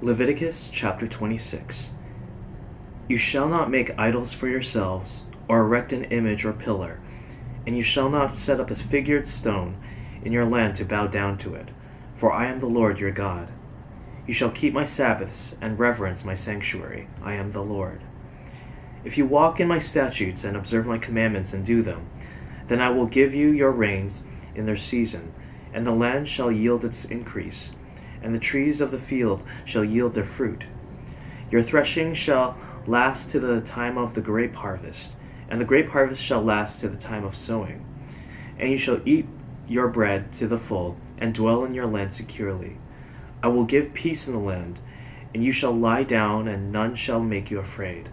Leviticus chapter 26. You shall not make idols for yourselves, or erect an image or pillar, and you shall not set up a figured stone in your land to bow down to it, for I am the Lord your God. You shall keep my Sabbaths and reverence my sanctuary. I am the Lord. If you walk in my statutes and observe my commandments and do them, then I will give you your rains in their season, and the land shall yield its increase, and the trees of the field shall yield their fruit. Your threshing shall last to the time of the grape harvest, and the grape harvest shall last to the time of sowing. And you shall eat your bread to the full, and dwell in your land securely. I will give peace in the land, and you shall lie down, and none shall make you afraid.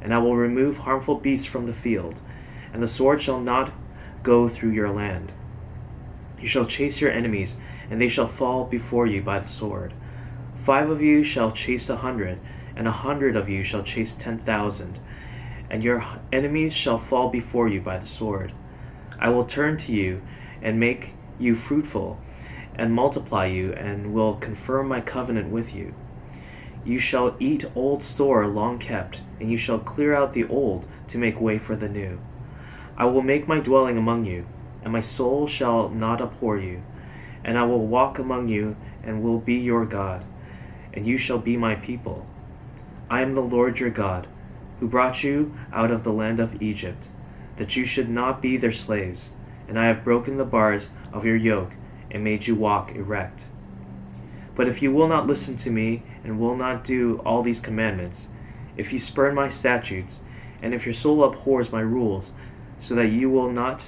And I will remove harmful beasts from the field, and the sword shall not go through your land. You shall chase your enemies, and they shall fall before you by the sword. 5 of you shall chase 100, and 100 of you shall chase 10,000, and your enemies shall fall before you by the sword. I will turn to you, and make you fruitful, and multiply you, and will confirm my covenant with you. You shall eat old store long kept, and you shall clear out the old to make way for the new. I will make my dwelling among you, and my soul shall not abhor you. And I will walk among you, and will be your God, and you shall be my people. I am the Lord your God, who brought you out of the land of Egypt, that you should not be their slaves. And I have broken the bars of your yoke, and made you walk erect. But if you will not listen to me, and will not do all these commandments, if you spurn my statutes, and if your soul abhors my rules, so that you will not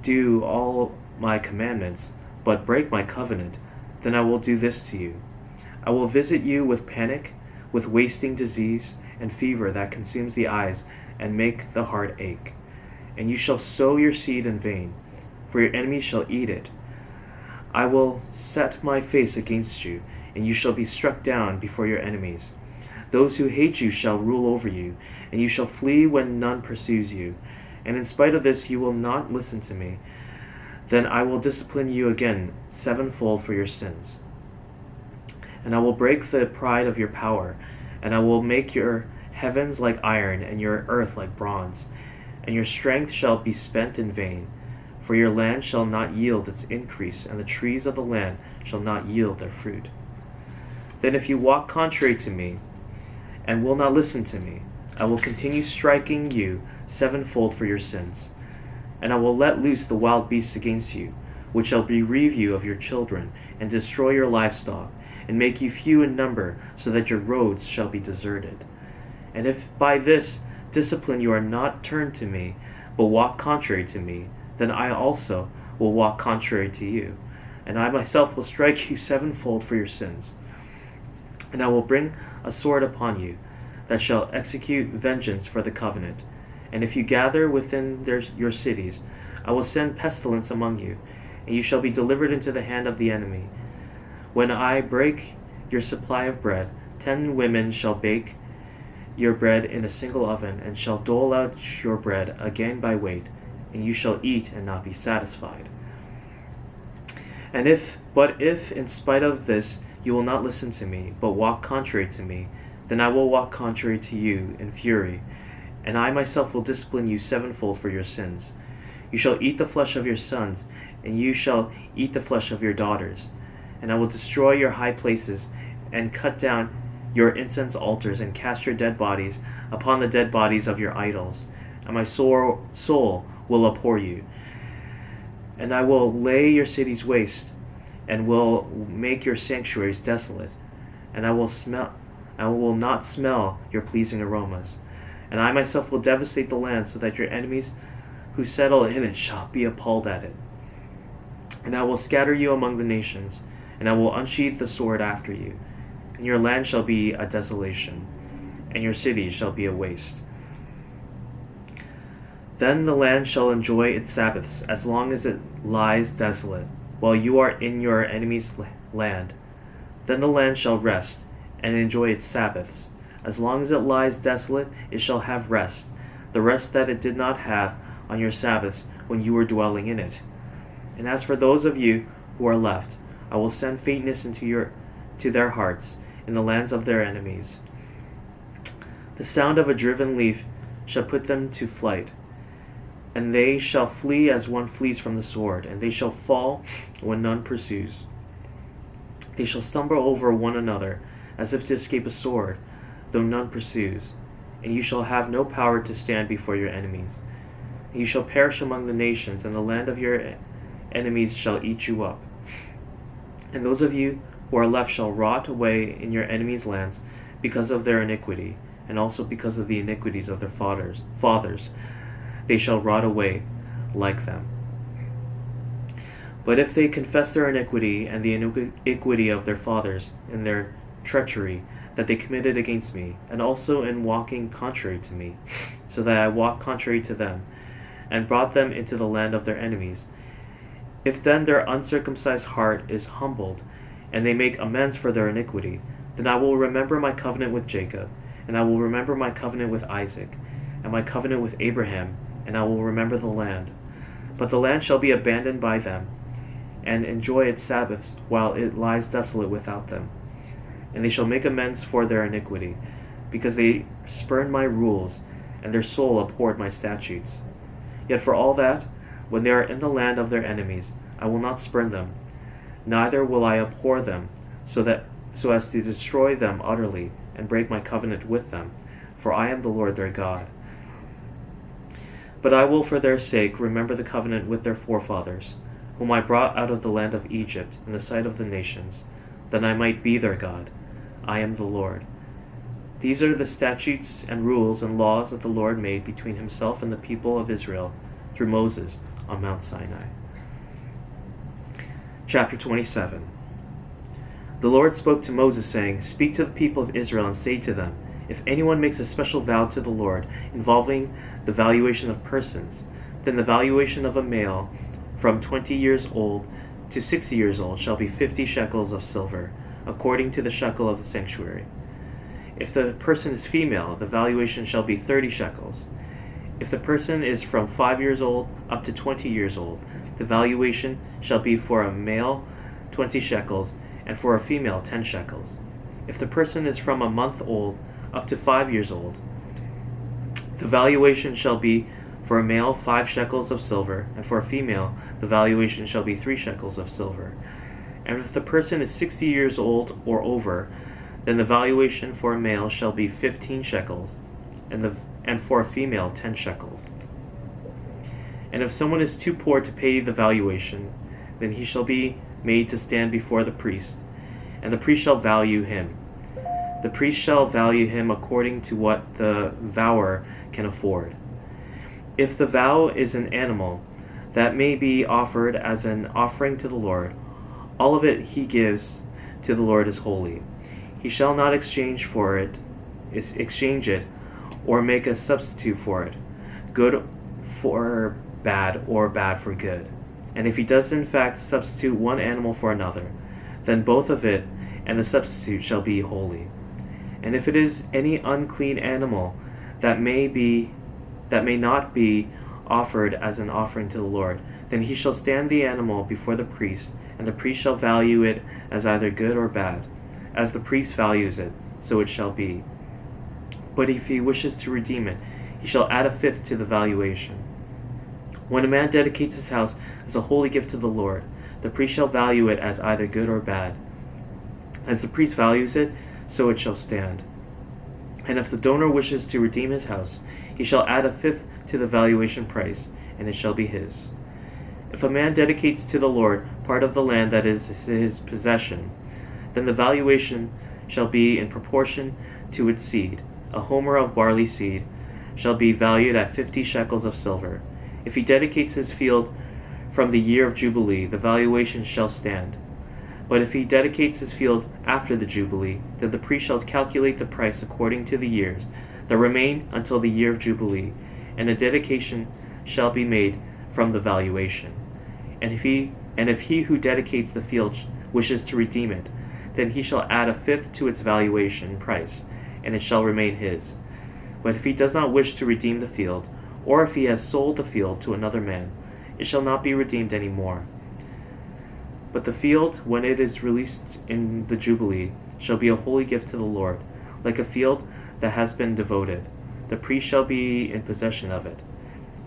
do all my commandments, but break my covenant, then I will do this to you. I will visit you with panic, with wasting disease, and fever that consumes the eyes, and make the heart ache. And you shall sow your seed in vain, for your enemies shall eat it. I will set my face against you, and you shall be struck down before your enemies. Those who hate you shall rule over you, and you shall flee when none pursues you. And in spite of this you will not listen to me. Then I will discipline you again 7-fold for your sins. And I will break the pride of your power, and I will make your heavens like iron, and your earth like bronze. And your strength shall be spent in vain, for your land shall not yield its increase, and the trees of the land shall not yield their fruit. Then if you walk contrary to me, and will not listen to me, I will continue striking you 7-fold for your sins. And I will let loose the wild beasts against you, which shall bereave you of your children, and destroy your livestock, and make you few in number, so that your roads shall be deserted. And if by this discipline you are not turned to me, but walk contrary to me, then I also will walk contrary to you, and I myself will strike you 7-fold for your sins. And I will bring a sword upon you, that shall execute vengeance for the covenant. And if you gather within your cities, I will send pestilence among you, and you shall be delivered into the hand of the enemy. When I break your supply of bread, 10 women shall bake your bread in a single oven, and shall dole out your bread again by weight, and you shall eat and not be satisfied. But if in spite of this you will not listen to me, but walk contrary to me, then I will walk contrary to you in fury, and I myself will discipline you 7-fold for your sins. You shall eat the flesh of your sons, and you shall eat the flesh of your daughters. And I will destroy your high places, and cut down your incense altars, and cast your dead bodies upon the dead bodies of your idols. And my soul will abhor you. And I will lay your cities waste, and will make your sanctuaries desolate. And I will not smell your pleasing aromas. And I myself will devastate the land, so that your enemies who settle in it shall be appalled at it. And I will scatter you among the nations, and I will unsheathe the sword after you. And your land shall be a desolation, and your cities shall be a waste. Then the land shall enjoy its Sabbaths as long as it lies desolate, while you are in your enemy's land. Then the land shall rest, and enjoy its Sabbaths. As long as it lies desolate, it shall have rest, the rest that it did not have on your Sabbaths when you were dwelling in it. And as for those of you who are left, I will send faintness to their hearts, in the lands of their enemies. The sound of a driven leaf shall put them to flight, and they shall flee as one flees from the sword, and they shall fall when none pursues. They shall stumble over one another, as if to escape a sword, though none pursues. And you shall have no power to stand before your enemies. And you shall perish among the nations, and the land of your enemies shall eat you up. And those of you who are left shall rot away in your enemies' lands because of their iniquity, and also because of the iniquities of their fathers. They shall rot away like them. But if they confess their iniquity and the iniquity of their fathers in their treachery that they committed against me, and also in walking contrary to me, so that I walked contrary to them, and brought them into the land of their enemies, if then their uncircumcised heart is humbled, and they make amends for their iniquity, then I will remember my covenant with Jacob, and I will remember my covenant with Isaac, and my covenant with Abraham, and I will remember the land. But the land shall be abandoned by them, and enjoy its Sabbaths, while it lies desolate without them. And they shall make amends for their iniquity, because they spurned my rules, and their soul abhorred my statutes. Yet for all that, when they are in the land of their enemies, I will not spurn them, neither will I abhor them, so as to destroy them utterly, and break my covenant with them, for I am the Lord their God. But I will for their sake remember the covenant with their forefathers, whom I brought out of the land of Egypt in the sight of the nations, that I might be their God. I am the Lord. These are the statutes and rules and laws that the Lord made between himself and the people of Israel through Moses on Mount Sinai. Chapter 27. The Lord spoke to Moses, saying, "Speak to the people of Israel and say to them, if anyone makes a special vow to the Lord involving the valuation of persons, then the valuation of a male from 20 years old to 60 years old shall be 50 shekels of silver, according to the shekel of the sanctuary. If the person is female, the valuation shall be 30 shekels. If the person is from 5 years old up to 20 years old, the valuation shall be for a male 20 shekels, and for a female 10 shekels. If the person is from a month old up to 5 years old, the valuation shall be for a male 5 shekels of silver, and for a female the valuation shall be 3 shekels of silver. And if the person is 60 years old or over, then the valuation for a male shall be 15 shekels, and for a female 10 shekels. And if someone is too poor to pay the valuation, then he shall be made to stand before the priest, and the priest shall value him. The priest shall value him according to what the vower can afford. If the vow is an animal that may be offered as an offering to the Lord, all of it he gives to the Lord is holy. He shall not exchange it, or make a substitute for it, good for bad or bad for good. And if he does in fact substitute one animal for another, then both of it and the substitute shall be holy. And if it is any unclean animal that may not be offered as an offering to the Lord, then he shall stand the animal before the priest, and the priest shall value it as either good or bad. As the priest values it, so it shall be. But if he wishes to redeem it, he shall add a fifth to the valuation. When a man dedicates his house as a holy gift to the Lord, the priest shall value it as either good or bad. As the priest values it, so it shall stand. And if the donor wishes to redeem his house, he shall add a fifth to the valuation price, and it shall be his. If a man dedicates to the Lord part of the land that is his possession, then the valuation shall be in proportion to its seed. A homer of barley seed shall be valued at 50 shekels of silver. If he dedicates his field from the year of Jubilee, the valuation shall stand. But if he dedicates his field after the Jubilee, then the priest shall calculate the price according to the years that remain until the year of Jubilee, and a dedication shall be made from the valuation. And if he who dedicates the field wishes to redeem it, then he shall add a fifth to its valuation price, and it shall remain his. But if he does not wish to redeem the field, or if he has sold the field to another man, it shall not be redeemed any more. But the field, when it is released in the Jubilee, shall be a holy gift to the Lord, like a field that has been devoted. The priest shall be in possession of it.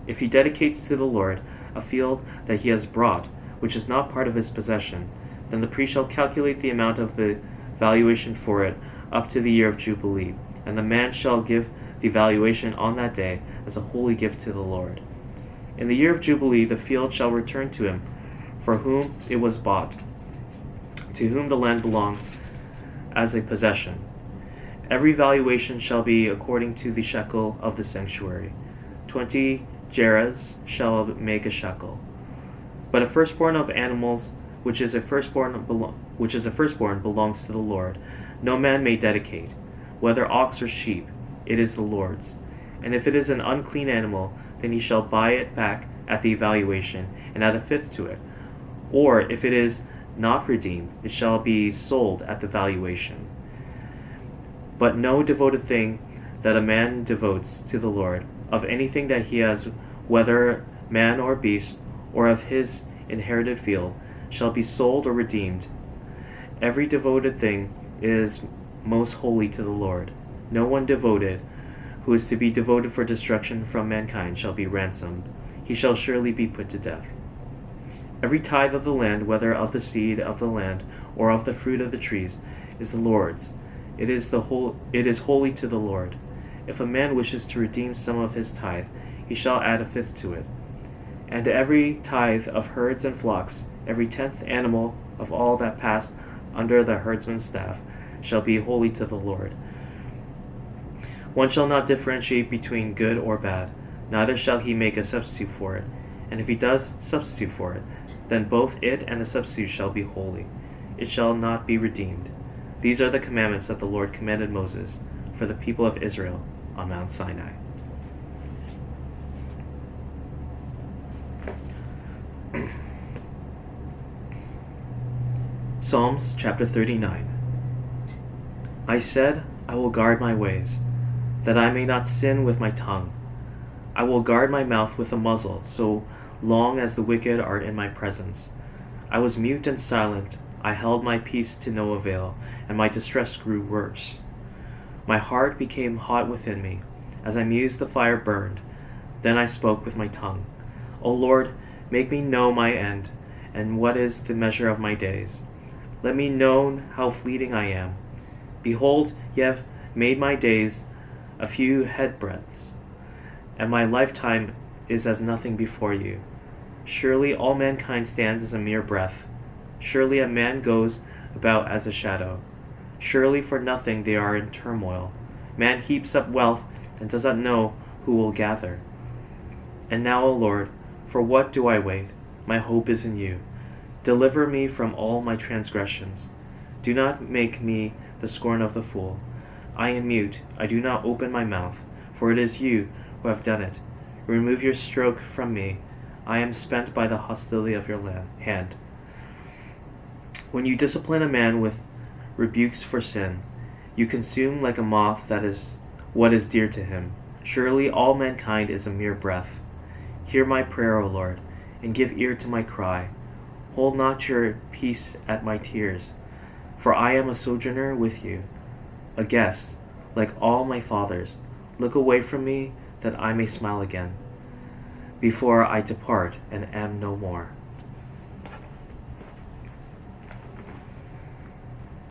If he dedicates to the Lord a field that he has brought, which is not part of his possession, then the priest shall calculate the amount of the valuation for it up to the year of Jubilee, and the man shall give the valuation on that day as a holy gift to the Lord. In the year of Jubilee the field shall return to him for whom it was bought, to whom the land belongs as a possession. Every valuation shall be according to the shekel of the sanctuary. 20 gerahs shall make a shekel. But a firstborn of animals, which is a firstborn belongs to the Lord. No man may dedicate, whether ox or sheep, it is the Lord's. And if it is an unclean animal, then he shall buy it back at the valuation, and add a fifth to it. Or if it is not redeemed, it shall be sold at the valuation. But no devoted thing that a man devotes to the Lord, of anything that he has, whether man or beast, or of his inherited field, shall be sold or redeemed. Every devoted thing is most holy to the Lord. No one devoted, who is to be devoted for destruction from mankind, shall be ransomed. He shall surely be put to death. Every tithe of the land, whether of the seed of the land or of the fruit of the trees, is the Lord's. It is holy to the Lord. If a man wishes to redeem some of his tithe, he shall add a fifth to it. And every tithe of herds and flocks, every 10th animal of all that pass under the herdsman's staff, shall be holy to the Lord. One shall not differentiate between good or bad, neither shall he make a substitute for it. And if he does substitute for it, then both it and the substitute shall be holy. It shall not be redeemed. These are the commandments that the Lord commanded Moses for the people of Israel on Mount Sinai. Psalms chapter 39. I said, I will guard my ways, that I may not sin with my tongue. I will guard my mouth with a muzzle, so long as the wicked are in my presence. I was mute and silent. I held my peace to no avail, and my distress grew worse. My heart became hot within me. As I mused, the fire burned. Then I spoke with my tongue. O Lord, make me know my end, and what is the measure of my days. Let me know how fleeting I am. Behold, ye have made my days a few headbreadths, and my lifetime is as nothing before you. Surely all mankind stands as a mere breath. Surely a man goes about as a shadow. Surely for nothing they are in turmoil. Man heaps up wealth and does not know who will gather. And now, O Lord, for what do I wait? My hope is in you. Deliver me from all my transgressions. Do not make me the scorn of the fool. I am mute, I do not open my mouth, for it is you who have done it. Remove your stroke from me. I am spent by the hostility of your hand. When you discipline a man with rebukes for sin, you consume like a moth that is what is dear to him. Surely all mankind is a mere breath. Hear my prayer, O Lord, and give ear to my cry. Hold not your peace at my tears, for I am a sojourner with you, a guest, like all my fathers. Look away from me, that I may smile again, before I depart and am no more.